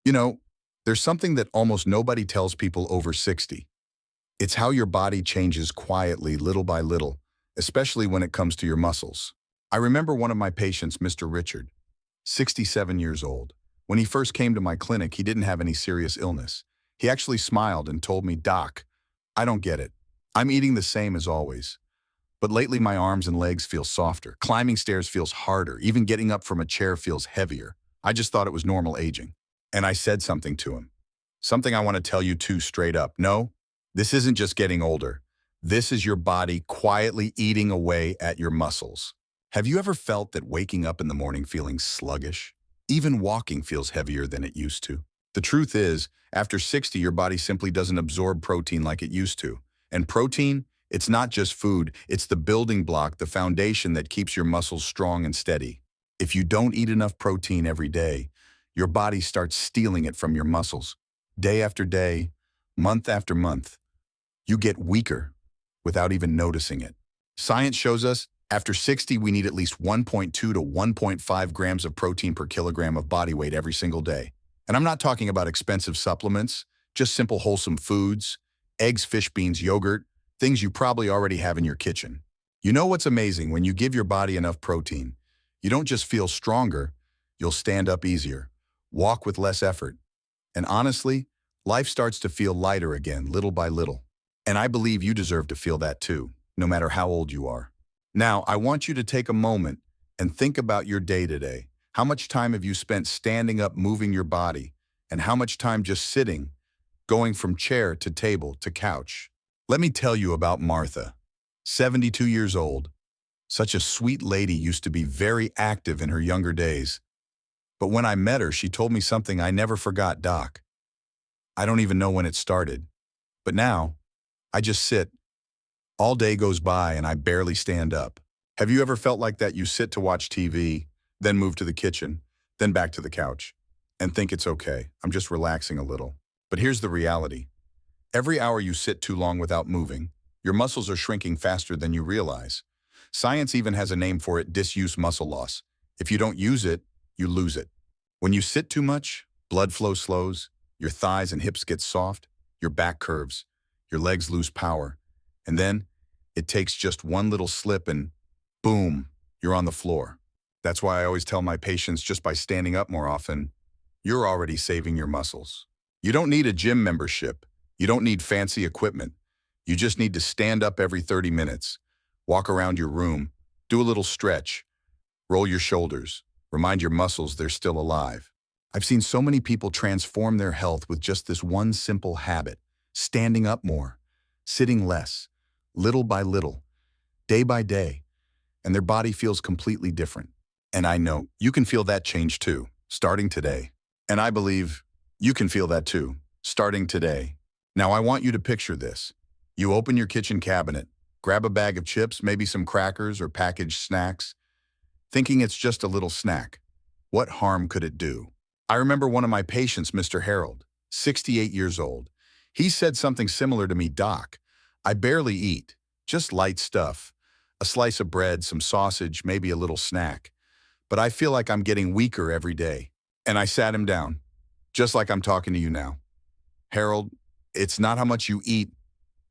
You know, there's something that almost nobody tells people over 60. It's how your body changes quietly, little by little, especially when it comes to your muscles. I remember one of my patients, Mr. Richard, 67 years old. When he first came to my clinic, he didn't have any serious illness. He actually smiled and told me, "Doc, I don't get it. I'm eating the same as always. But lately my arms and legs feel softer. Climbing stairs feels harder. Even getting up from a chair feels heavier. I just thought it was normal aging." And I said something to him. Something I want to tell you too straight up. No, this isn't just getting older. This is your body quietly eating away at your muscles. Have you ever felt that waking up in the morning feeling sluggish? Even walking feels heavier than it used to. The truth is, after 60, your body simply doesn't absorb protein like it used to. And protein, it's not just food, it's the building block, the foundation that keeps your muscles strong and steady. If you don't eat enough protein every day, your body starts stealing it from your muscles. Day after day, month after month, you get weaker without even noticing it. Science shows us after 60, we need at least 1.2 to 1.5 grams of protein per kilogram of body weight every single day. And I'm not talking about expensive supplements, just simple wholesome foods, eggs, fish, beans, yogurt, things you probably already have in your kitchen. You know what's amazing? When you give your body enough protein, you don't just feel stronger, you'll stand up easier, walk with less effort. And honestly, life starts to feel lighter again, little by little. And I believe you deserve to feel that too, no matter how old you are. Now, I want you to take a moment and think about your day today. How much time have you spent standing up, moving your body, and how much time just sitting, going from chair to table to couch? Let me tell you about Martha, 72 years old. Such a sweet lady, used to be very active in her younger days. But when I met her, she told me something I never forgot. "Doc, I don't even know when it started. But now, I just sit. All day goes by and I barely stand up." Have you ever felt like that? You sit to watch TV, then move to the kitchen, then back to the couch, and think it's okay, I'm just relaxing a little. But here's the reality. Every hour you sit too long without moving, your muscles are shrinking faster than you realize. Science even has a name for it: disuse muscle loss. If you don't use it, you lose it. When you sit too much, blood flow slows, your thighs and hips get soft, your back curves, your legs lose power, and then it takes just one little slip and boom, you're on the floor. That's why I always tell my patients, just by standing up more often, you're already saving your muscles. You don't need a gym membership. You don't need fancy equipment. You just need to stand up every 30 minutes, walk around your room, do a little stretch, roll your shoulders, remind your muscles they're still alive. I've seen so many people transform their health with just this one simple habit: standing up more, sitting less, little by little, day by day, and their body feels completely different. And I know you can feel that change too, starting today. And I believe you can feel that too, starting today. Now I want you to picture this. You open your kitchen cabinet, grab a bag of chips, maybe some crackers or packaged snacks, thinking it's just a little snack. What harm could it do? I remember one of my patients, Mr. Harold, 68 years old. He said something similar to me: "Doc, I barely eat, just light stuff. A slice of bread, some sausage, maybe a little snack. But I feel like I'm getting weaker every day." And I sat him down, just like I'm talking to you now. "Harold, it's not how much you eat,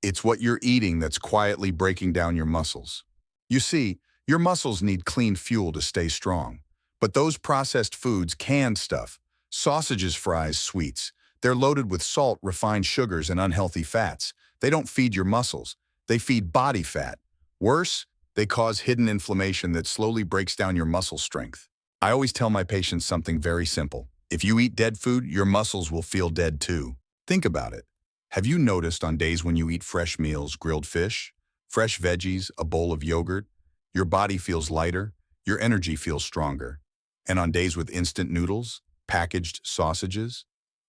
it's what you're eating that's quietly breaking down your muscles. You see, your muscles need clean fuel to stay strong. But those processed foods, canned stuff, sausages, fries, sweets, they're loaded with salt, refined sugars, and unhealthy fats. They don't feed your muscles. They feed body fat. Worse, they cause hidden inflammation that slowly breaks down your muscle strength." I always tell my patients something very simple. If you eat dead food, your muscles will feel dead too. Think about it. Have you noticed on days when you eat fresh meals, grilled fish, fresh veggies, a bowl of yogurt, your body feels lighter, your energy feels stronger? And on days with instant noodles, packaged sausages,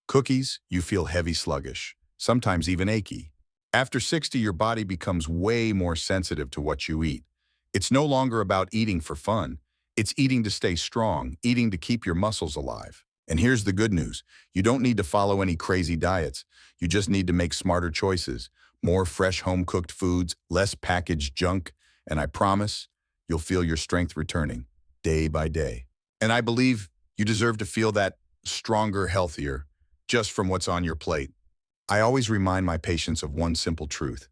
cookies, you feel heavy, sluggish, sometimes even achy. After 60, your body becomes way more sensitive to what you eat. It's no longer about eating for fun. It's eating to stay strong, eating to keep your muscles alive. And here's the good news. You don't need to follow any crazy diets. You just need to make smarter choices. More fresh home-cooked foods, less packaged junk, and I promise you'll feel your strength returning day by day. And I believe you deserve to feel that stronger, healthier, just from what's on your plate. I always remind my patients of one simple truth.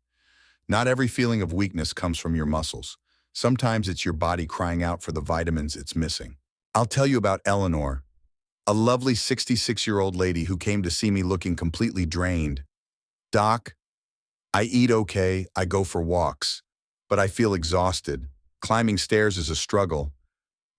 Not every feeling of weakness comes from your muscles. Sometimes it's your body crying out for the vitamins it's missing. I'll tell you about Eleanor, a lovely 66-year-old lady who came to see me looking completely drained. "Doc, I eat okay, I go for walks, but I feel exhausted. Climbing stairs is a struggle.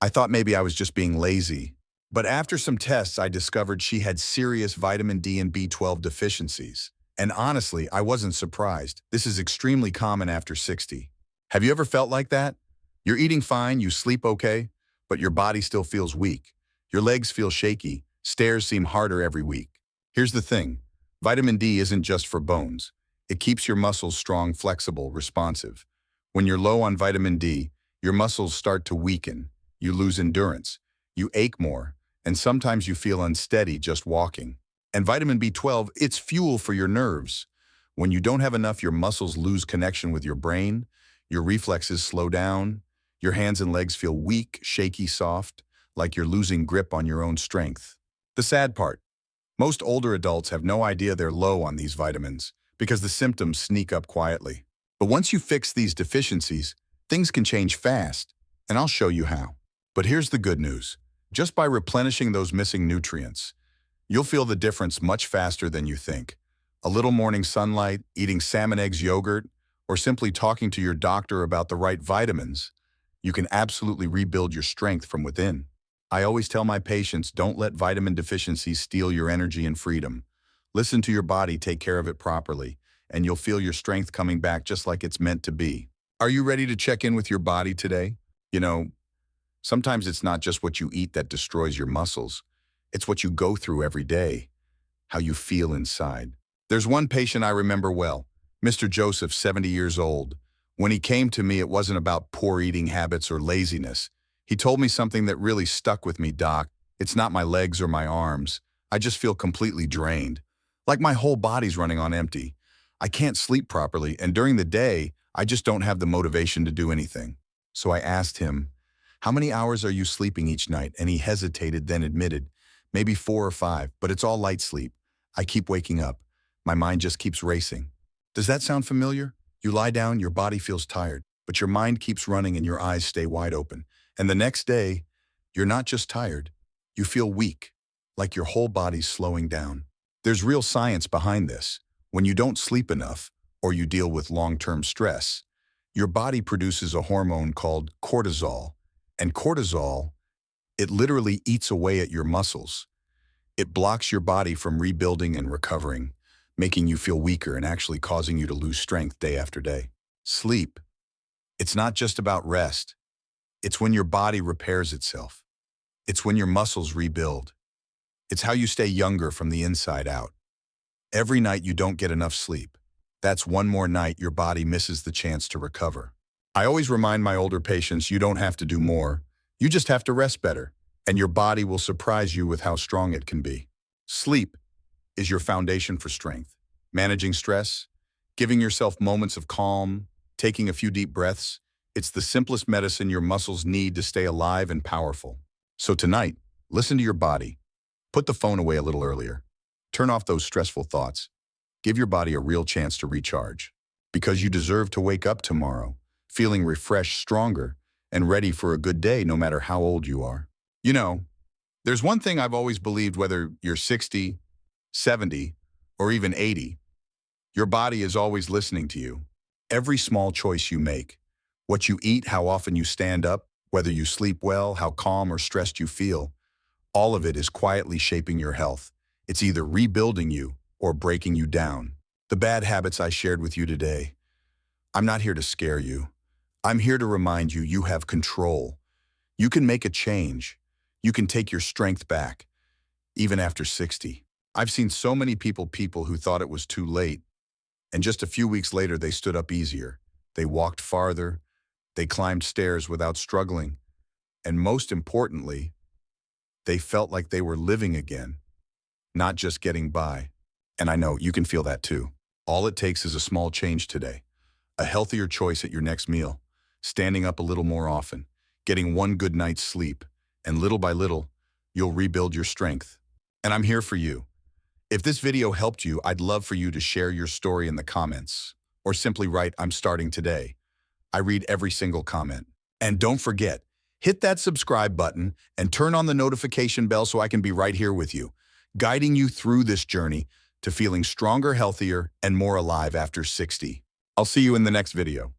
I thought maybe I was just being lazy." But after some tests, I discovered she had serious vitamin D and B12 deficiencies. And honestly, I wasn't surprised. This is extremely common after 60. Have you ever felt like that? You're eating fine, you sleep okay, but your body still feels weak. Your legs feel shaky, stairs seem harder every week. Here's the thing, vitamin D isn't just for bones. It keeps your muscles strong, flexible, responsive. When you're low on vitamin D, your muscles start to weaken. You lose endurance. You ache more, and sometimes you feel unsteady just walking. And vitamin B12, it's fuel for your nerves. When you don't have enough, your muscles lose connection with your brain, your reflexes slow down, your hands and legs feel weak, shaky, soft, like you're losing grip on your own strength. The sad part, most older adults have no idea they're low on these vitamins because the symptoms sneak up quietly. But once you fix these deficiencies, things can change fast, and I'll show you how. But here's the good news. Just by replenishing those missing nutrients, you'll feel the difference much faster than you think. A little morning sunlight, eating salmon eggs yogurt, or simply talking to your doctor about the right vitamins, you can absolutely rebuild your strength from within. I always tell my patients, don't let vitamin deficiencies steal your energy and freedom. Listen to your body, take care of it properly, and you'll feel your strength coming back just like it's meant to be. Are you ready to check in with your body today? You know, sometimes it's not just what you eat that destroys your muscles. It's what you go through every day, how you feel inside. There's one patient I remember well, Mr. Joseph, 70 years old. When he came to me, it wasn't about poor eating habits or laziness. He told me something that really stuck with me, "Doc. It's not my legs or my arms. I just feel completely drained. Like my whole body's running on empty. I can't sleep properly, and during the day, I just don't have the motivation to do anything." So I asked him, "How many hours are you sleeping each night?" And he hesitated, then admitted, "Maybe 4 or 5, but it's all light sleep. I keep waking up. My mind just keeps racing." Does that sound familiar? You lie down, your body feels tired, but your mind keeps running and your eyes stay wide open. And the next day, you're not just tired, you feel weak, like your whole body's slowing down. There's real science behind this. When you don't sleep enough, or you deal with long-term stress, your body produces a hormone called cortisol. And cortisol, it literally eats away at your muscles. It blocks your body from rebuilding and recovering, making you feel weaker and actually causing you to lose strength day after day. Sleep. It's not just about rest. It's when your body repairs itself. It's when your muscles rebuild. It's how you stay younger from the inside out. Every night you don't get enough sleep. That's one more night your body misses the chance to recover. I always remind my older patients, you don't have to do more. You just have to rest better, and your body will surprise you with how strong it can be. Sleep is your foundation for strength. Managing stress, giving yourself moments of calm, taking a few deep breaths, it's the simplest medicine your muscles need to stay alive and powerful. So tonight, listen to your body. Put the phone away a little earlier. Turn off those stressful thoughts. Give your body a real chance to recharge. Because you deserve to wake up tomorrow, feeling refreshed, stronger, and ready for a good day no matter how old you are. You know, there's one thing I've always believed, whether you're 60, 70, or even 80, your body is always listening to you. Every small choice you make, what you eat, how often you stand up, whether you sleep well, how calm or stressed you feel, all of it is quietly shaping your health. It's either rebuilding you or breaking you down. The bad habits I shared with you today, I'm not here to scare you. I'm here to remind you you have control. You can make a change. You can take your strength back, even after 60. I've seen so many people who thought it was too late, and just a few weeks later they stood up easier. They walked farther, they climbed stairs without struggling, and most importantly, they felt like they were living again, not just getting by. And I know you can feel that too. All it takes is a small change today, a healthier choice at your next meal, standing up a little more often, getting one good night's sleep, and little by little, you'll rebuild your strength. And I'm here for you. If this video helped you, I'd love for you to share your story in the comments, or simply write, "I'm starting today." I read every single comment. And don't forget, hit that subscribe button and turn on the notification bell so I can be right here with you, guiding you through this journey to feeling stronger, healthier, and more alive after 60. I'll see you in the next video.